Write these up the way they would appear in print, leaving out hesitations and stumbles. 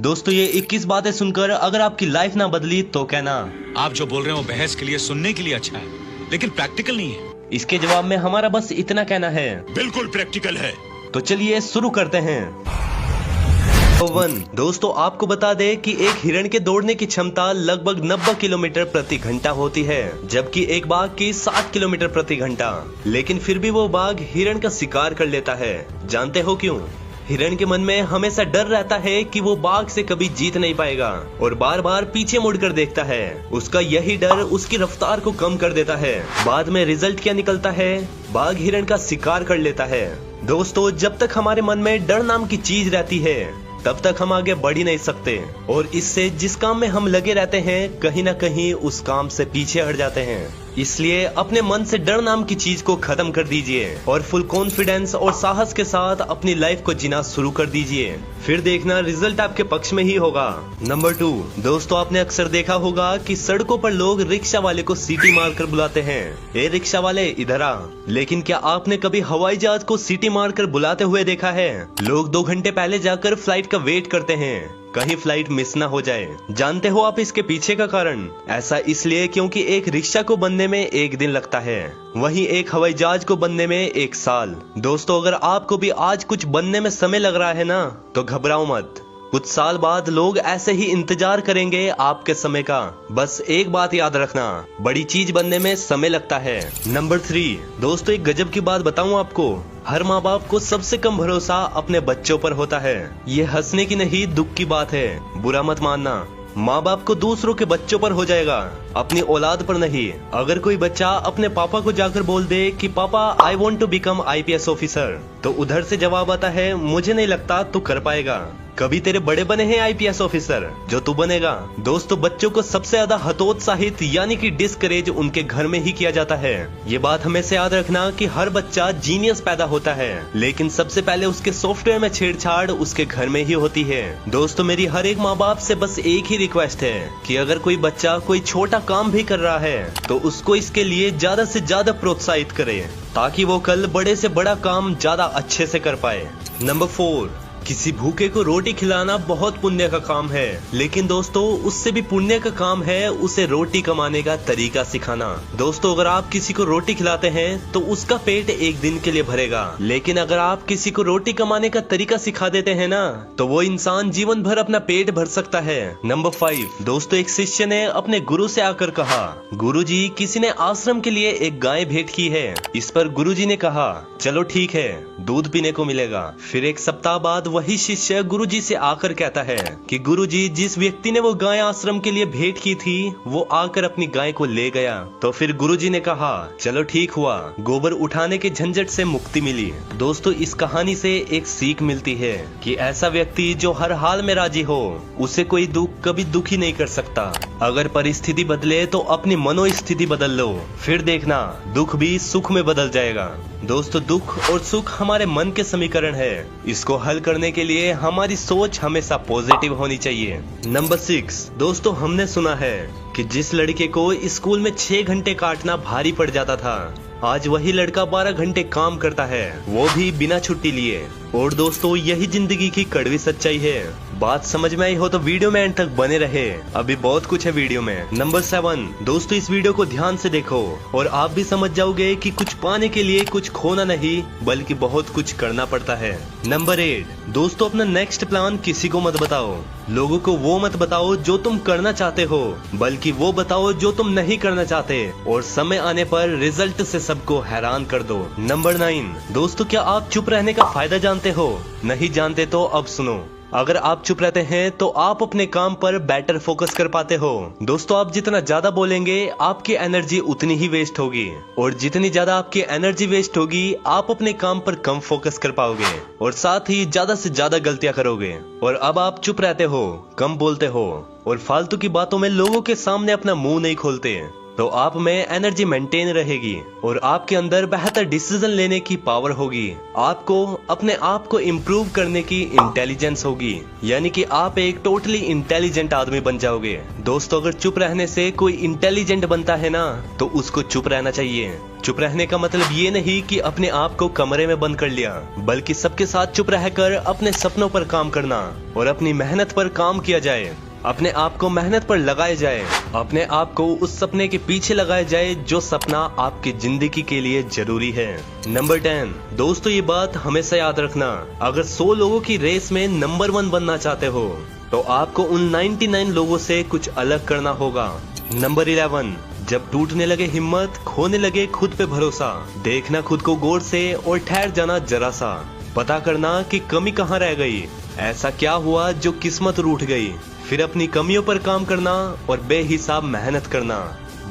दोस्तों ये 21 बातें सुनकर अगर आपकी लाइफ ना बदली तो कहना। आप जो बोल रहे हो बहस के लिए सुनने के लिए अच्छा है, लेकिन प्रैक्टिकल नहीं है। इसके जवाब में हमारा बस इतना कहना है, बिल्कुल प्रैक्टिकल है। तो चलिए शुरू करते हैं। 1 दोस्तों आपको बता दें कि एक हिरण के दौड़ने की क्षमता लगभग 90 किलोमीटर प्रति घंटा होती है, जबकि एक बाघ की 60 किलोमीटर प्रति घंटा। लेकिन फिर भी वो बाघ हिरण का शिकार कर लेता है। जानते हो क्यों? हिरण के मन में हमेशा डर रहता है कि वो बाघ से कभी जीत नहीं पाएगा और बार बार पीछे मुड़कर देखता है। उसका यही डर उसकी रफ्तार को कम कर देता है। बाद में रिजल्ट क्या निकलता है? बाघ हिरण का शिकार कर लेता है। दोस्तों जब तक हमारे मन में डर नाम की चीज रहती है तब तक हम आगे बढ़ ही नहीं सकते, और इससे जिस काम में हम लगे रहते हैं कहीं ना कहीं उस काम से पीछे हट जाते हैं। इसलिए अपने मन से डर नाम की चीज को खत्म कर दीजिए और फुल कॉन्फिडेंस और साहस के साथ अपनी लाइफ को जीना शुरू कर दीजिए। फिर देखना रिजल्ट आपके पक्ष में ही होगा। नंबर 2 दोस्तों आपने अक्सर देखा होगा कि सड़कों पर लोग रिक्शा वाले को सीटी मारकर बुलाते हैं, ए रिक्शा वाले इधर आ। लेकिन क्या आपने कभी हवाई जहाज को सीटी मारकर बुलाते हुए देखा है? लोग 2 घंटे पहले जाकर फ्लाइट का वेट करते हैं, कहीं फ्लाइट मिस ना हो जाए। जानते हो आप इसके पीछे का कारण? ऐसा इसलिए क्योंकि एक रिक्शा को बनने में 1 दिन लगता है, वहीं एक हवाई जहाज को बनने में 1 साल। दोस्तों अगर आपको भी आज कुछ बनने में समय लग रहा है ना, तो घबराओ मत। कुछ साल बाद लोग ऐसे ही इंतजार करेंगे आपके समय का। बस एक बात याद रखना, बड़ी चीज बनने में समय लगता है। नंबर 3 दोस्तों एक गजब की बात बताऊं आपको, हर माँ बाप को सबसे कम भरोसा अपने बच्चों पर होता है। ये हंसने की नहीं दुख की बात है, बुरा मत मानना। माँ बाप को दूसरों के बच्चों पर हो जाएगा, अपनी औलाद पर नहीं। अगर कोई बच्चा अपने पापा को जाकर बोल दे कि papa I want to become IPS officer, तो उधर से जवाब आता है मुझे नहीं लगता तू कर पाएगा। कभी तेरे बड़े बने हैं IPS ऑफिसर जो तू बनेगा। दोस्तों बच्चों को सबसे ज्यादा हतोत्साहित यानी कि डिस्करेज उनके घर में ही किया जाता है। ये बात हमेशा याद रखना कि हर बच्चा जीनियस पैदा होता है, लेकिन सबसे पहले उसके सॉफ्टवेयर में छेड़छाड़ उसके घर में ही होती है। दोस्तों मेरी हर एक माँ बाप से बस एक ही रिक्वेस्ट है कि अगर कोई बच्चा कोई छोटा काम भी कर रहा है तो उसको इसके लिए ज्यादा से ज्यादा प्रोत्साहित करे, ताकि वो कल बड़े से बड़ा काम ज्यादा अच्छे से कर पाए। नंबर 4 किसी भूखे को रोटी खिलाना बहुत पुण्य का काम है, लेकिन दोस्तों उससे भी पुण्य का काम है उसे रोटी कमाने का तरीका सिखाना। दोस्तों अगर आप किसी को रोटी खिलाते हैं तो उसका पेट एक दिन के लिए भरेगा, लेकिन अगर आप किसी को रोटी कमाने का तरीका सिखा देते हैं ना, तो वो इंसान जीवन भर अपना पेट भर सकता है। नंबर 5 दोस्तों एक शिष्य ने अपने गुरु से आकर कहा, गुरुजी किसी ने आश्रम के लिए एक गाय भेंट की है। इस पर गुरुजी ने कहा चलो ठीक है, दूध पीने को मिलेगा। फिर 1 सप्ताह बाद वही शिष्य गुरुजी से आकर कहता है कि गुरुजी जिस व्यक्ति ने वो गाय आश्रम के लिए भेंट की थी वो आकर अपनी गाय को ले गया। तो फिर गुरुजी ने कहा चलो ठीक हुआ, गोबर उठाने के झंझट से मुक्ति मिली। दोस्तों इस कहानी से एक सीख मिलती है कि ऐसा व्यक्ति जो हर हाल में राजी हो उसे कोई दुख कभी दुखी नहीं कर सकता। अगर परिस्थिति बदले तो अपनी मनोस्थिति बदल लो, फिर देखना दुख भी सुख में बदल जाएगा। दोस्तों दुख और सुख हमारे मन के समीकरण है, इसको हल करने के लिए हमारी सोच हमेशा पॉजिटिव होनी चाहिए। नंबर 6 दोस्तों हमने सुना है कि जिस लड़के को स्कूल में 6 घंटे काटना भारी पड़ जाता था, आज वही लड़का 12 घंटे काम करता है, वो भी बिना छुट्टी लिए। और दोस्तों यही जिंदगी की कड़वी सच्चाई है। बात समझ में आई हो तो वीडियो में एंड तक बने रहे, अभी बहुत कुछ है वीडियो में। नंबर 7 दोस्तों इस वीडियो को ध्यान से देखो और आप भी समझ जाओगे कि कुछ पाने के लिए कुछ खोना नहीं बल्कि बहुत कुछ करना पड़ता है। नंबर 8 दोस्तों अपना नेक्स्ट प्लान किसी को मत बताओ, लोगों को वो मत बताओ जो तुम करना चाहते हो, बल्कि वो बताओ जो तुम नहीं करना चाहते, और समय आने पर रिजल्ट से सबको हैरान कर दो। नंबर 9 दोस्तों क्या आप चुप रहने का फायदा जानते हो? नहीं जानते तो अब सुनो। अगर आप चुप रहते हैं तो आप अपने काम पर बेटर फोकस कर पाते हो। दोस्तों आप जितना ज्यादा बोलेंगे आपकी एनर्जी उतनी ही वेस्ट होगी, और जितनी ज्यादा आपकी एनर्जी वेस्ट होगी आप अपने काम पर कम फोकस कर पाओगे और साथ ही ज्यादा से ज्यादा गलतियां करोगे। और अब आप चुप रहते हो, कम बोलते हो और फालतू की बातों में लोगों के सामने अपना मुंह नहीं खोलते। तो आप में एनर्जी मेंटेन रहेगी और आपके अंदर बेहतर डिसीजन लेने की पावर होगी। आपको अपने आप को इम्प्रूव करने की इंटेलिजेंस होगी, यानी कि आप एक टोटली इंटेलिजेंट आदमी बन जाओगे। दोस्तों, अगर चुप रहने से कोई इंटेलिजेंट बनता है ना, तो उसको चुप रहना चाहिए। चुप रहने का मतलब ये नहीं कि अपने आप को कमरे में बंद कर लिया, बल्कि सबके साथ चुप रहकर अपने सपनों पर काम करना और अपनी मेहनत पर काम किया जाए। अपने आप को मेहनत पर लगाया जाए, अपने आप को उस सपने के पीछे लगाया जाए जो सपना आपकी जिंदगी के लिए जरूरी है। नंबर 10, दोस्तों ये बात हमेशा याद रखना, अगर 100 लोगों की रेस में नंबर 1 बनना चाहते हो तो आपको उन 99 लोगों से कुछ अलग करना होगा। नंबर 11, जब टूटने लगे हिम्मत, खोने लगे खुद पे भरोसा, देखना खुद को गौर से और ठहर जाना जरा सा, पता करना कि कमी कहाँ रह गई, ऐसा क्या हुआ जो किस्मत रूठ गई, फिर अपनी कमियों पर काम करना और बेहिसाब मेहनत करना।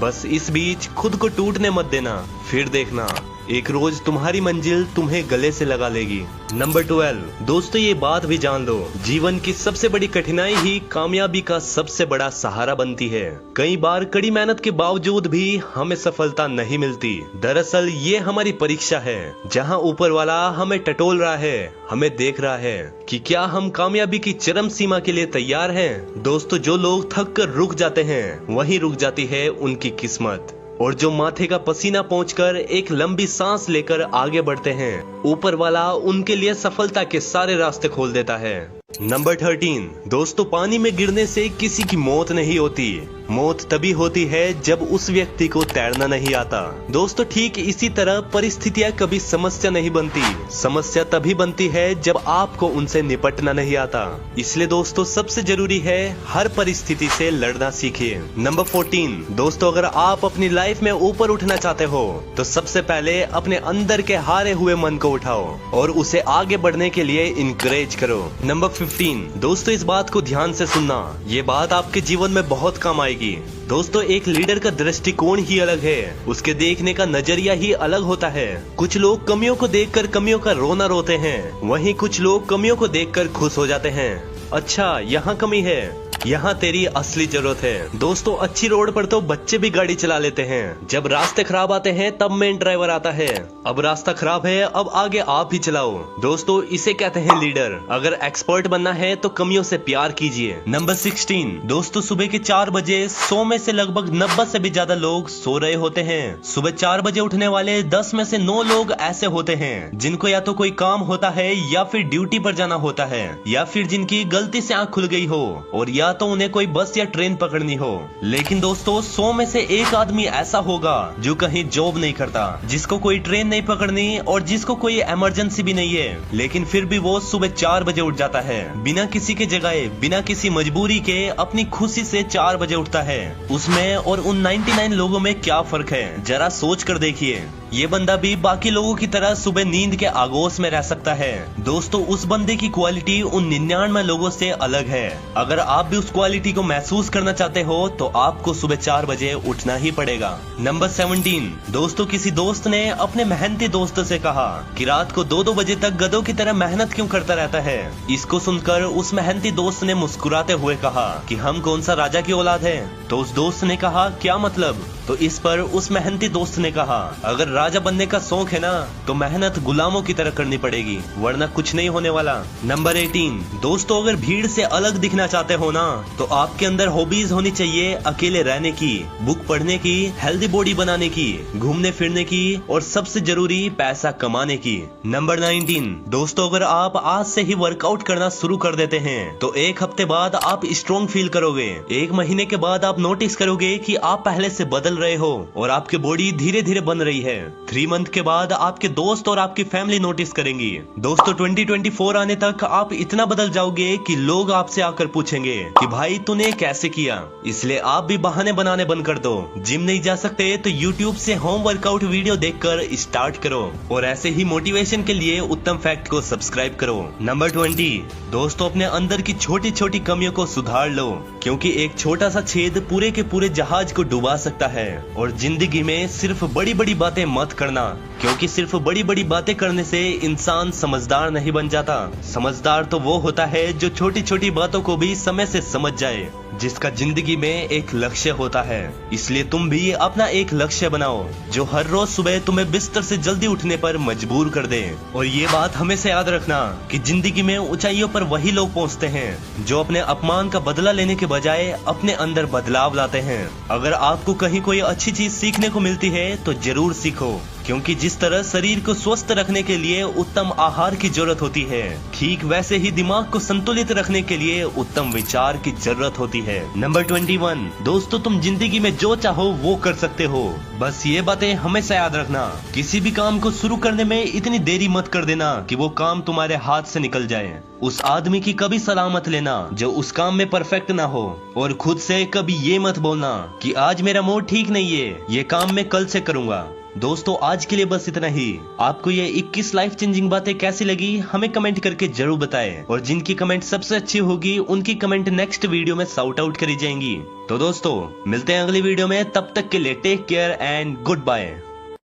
बस इस बीच खुद को टूटने मत देना, फिर देखना एक रोज तुम्हारी मंजिल तुम्हें गले से लगा लेगी। नंबर 12, दोस्तों ये बात भी जान लो, जीवन की सबसे बड़ी कठिनाई ही कामयाबी का सबसे बड़ा सहारा बनती है। कई बार कड़ी मेहनत के बावजूद भी हमें सफलता नहीं मिलती। दरअसल ये हमारी परीक्षा है, जहां ऊपर वाला हमें टटोल रहा है, हमें देख रहा है कि क्या हम कामयाबी की चरम सीमा के लिए तैयार हैं। दोस्तों, जो लोग थक कर रुक जाते हैं, वहीं रुक जाती है उनकी किस्मत, और जो माथे का पसीना पोंछकर एक लंबी सांस लेकर आगे बढ़ते हैं, ऊपर वाला उनके लिए सफलता के सारे रास्ते खोल देता है। नंबर 13, दोस्तों पानी में गिरने से किसी की मौत नहीं होती, मौत तभी होती है जब उस व्यक्ति को तैरना नहीं आता। दोस्तों ठीक इसी तरह परिस्थितियां कभी समस्या नहीं बनती, समस्या तभी बनती है जब आपको उनसे निपटना नहीं आता। इसलिए दोस्तों सबसे जरूरी है हर परिस्थिति से लड़ना सीखिए। नंबर 14, दोस्तों अगर आप अपनी लाइफ में ऊपर उठना चाहते हो तो सबसे पहले अपने अंदर के हारे हुए मन को उठाओ और उसे आगे बढ़ने के लिए इंकरेज करो। नंबर 15, दोस्तों इस बात को ध्यान से सुनना, ये बात आपके जीवन में बहुत काम आएगी। दोस्तों एक लीडर का दृष्टिकोण ही अलग है, उसके देखने का नजरिया ही अलग होता है। कुछ लोग कमियों को देखकर कमियों का रोना रोते हैं, वहीं कुछ लोग कमियों को देखकर खुश हो जाते हैं। अच्छा यहाँ कमी है, यहाँ तेरी असली जरूरत है। दोस्तों अच्छी रोड पर तो बच्चे भी गाड़ी चला लेते हैं, जब रास्ते खराब आते हैं तब मेन ड्राइवर आता है। अब रास्ता खराब है, अब आगे आप ही चलाओ। दोस्तों इसे कहते हैं लीडर। अगर एक्सपर्ट बनना है तो कमियों से प्यार कीजिए। नंबर 16, दोस्तों सुबह के 4 बजे 100 में से लगभग 90 से भी ज्यादा लोग सो रहे होते हैं। सुबह 4 बजे उठने वाले 10 में से 9 लोग ऐसे होते हैं जिनको या तो कोई काम होता है या फिर ड्यूटी पर जाना होता है, या फिर जिनकी गलती से आंख खुल गई हो, और या तो उन्हें कोई बस या ट्रेन पकड़नी हो। लेकिन दोस्तों 100 में से एक आदमी ऐसा होगा जो कहीं जॉब नहीं करता, जिसको कोई ट्रेन नहीं पकड़नी और जिसको कोई इमरजेंसी भी नहीं है, लेकिन फिर भी वो सुबह 4 बजे उठ जाता है, बिना किसी के जगाए, बिना किसी मजबूरी के, अपनी खुशी से 4 बजे उठता है। उसमें और उन 99 लोगों में क्या फर्क है, जरा सोच कर देखिए। ये बंदा भी बाकी लोगों की तरह सुबह नींद के आगोश में रह सकता है। दोस्तों उस बंदे की क्वालिटी उन 99 लोगों से अलग है। अगर आप भी उस क्वालिटी को महसूस करना चाहते हो तो आपको सुबह 4 बजे उठना ही पड़ेगा। नंबर 17, दोस्तों किसी दोस्त ने अपने मेहनती दोस्त से कहा कि रात को 2-2 बजे तक गधों की तरह मेहनत क्यों करता रहता है। इसको सुनकर उस मेहनती दोस्त ने मुस्कुराते हुए कहा कि हम कौन सा राजा की औलाद है। तो उस दोस्त ने कहा क्या मतलब। तो इस पर उस मेहनती दोस्त ने कहा अगर राजा बनने का शौक है ना तो मेहनत गुलामों की तरह करनी पड़ेगी, वरना कुछ नहीं होने वाला। नंबर 18, दोस्तों अगर भीड़ से अलग दिखना चाहते हो ना तो आपके अंदर हॉबीज होनी चाहिए, अकेले रहने की, बुक पढ़ने की, हेल्दी बॉडी बनाने की, घूमने फिरने की, और सबसे जरूरी पैसा कमाने की। नंबर 19, दोस्तों अगर आप आज से ही वर्कआउट करना शुरू कर देते हैं तो 1 हफ्ते बाद आप स्ट्रॉन्ग फील करोगे। 1 महीने के बाद आप नोटिस करोगे कि आप पहले से बदल रहे हो और आपकी बॉडी धीरे धीरे बन रही है। 3 मंथ के बाद आपके दोस्त और आपकी फैमिली नोटिस करेंगी। दोस्तों 2024 आने तक आप इतना बदल जाओगे कि लोग आपसे आकर पूछेंगे कि भाई तूने कैसे किया। इसलिए आप भी बहाने बनाने बंद कर दो। जिम नहीं जा सकते तो यूट्यूब से होम वर्कआउट वीडियो देखकर स्टार्ट करो, और ऐसे ही मोटिवेशन के लिए उत्तम फैक्ट को सब्सक्राइब करो। नंबर 20, दोस्तों अपने अंदर की छोटी छोटी कमियों को सुधार लो, क्योंकि एक छोटा सा छेद पूरे के पूरे जहाज को डुबा सकता है। और जिंदगी में सिर्फ बड़ी बड़ी बातें मत करना, क्योंकि सिर्फ बड़ी बड़ी बातें करने से इंसान समझदार नहीं बन जाता। समझदार तो वो होता है जो छोटी छोटी बातों को भी समय से समझ जाए। जिसका जिंदगी में एक लक्ष्य होता है। इसलिए तुम भी अपना एक लक्ष्य बनाओ जो हर रोज सुबह तुम्हें बिस्तर से जल्दी उठने पर मजबूर कर दे। और ये बात हमेशा याद रखना कि जिंदगी में ऊंचाइयों पर वही लोग पहुंचते हैं जो अपने अपमान का बदला लेने के बजाय अपने अंदर बदलाव लाते हैं। अगर आपको कहीं कोई अच्छी चीज सीखने को मिलती है तो जरूर सीखो, क्योंकि जिस तरह शरीर को स्वस्थ रखने के लिए उत्तम आहार की जरूरत होती है, ठीक वैसे ही दिमाग को संतुलित रखने के लिए उत्तम विचार की जरूरत होती है। नंबर 21, दोस्तों तुम जिंदगी में जो चाहो वो कर सकते हो। बस ये बातें हमेशा याद रखना, किसी भी काम को शुरू करने में इतनी देरी मत कर देना कि वो काम तुम्हारे हाथ से निकल जाए। उस आदमी की कभी सलाह मत लेना जो उस काम में परफेक्ट ना हो, और खुद से कभी ये मत बोलना कि आज मेरा मूड ठीक नहीं है, ये काम मैं कल से करूंगा। दोस्तों आज के लिए बस इतना ही। आपको ये 21 लाइफ चेंजिंग बातें कैसी लगी हमें कमेंट करके जरूर बताएं, और जिनकी कमेंट सबसे अच्छी होगी उनकी कमेंट नेक्स्ट वीडियो में शाउट आउट करी जाएंगी। तो दोस्तों मिलते हैं अगली वीडियो में, तब तक के लिए take care and good bye.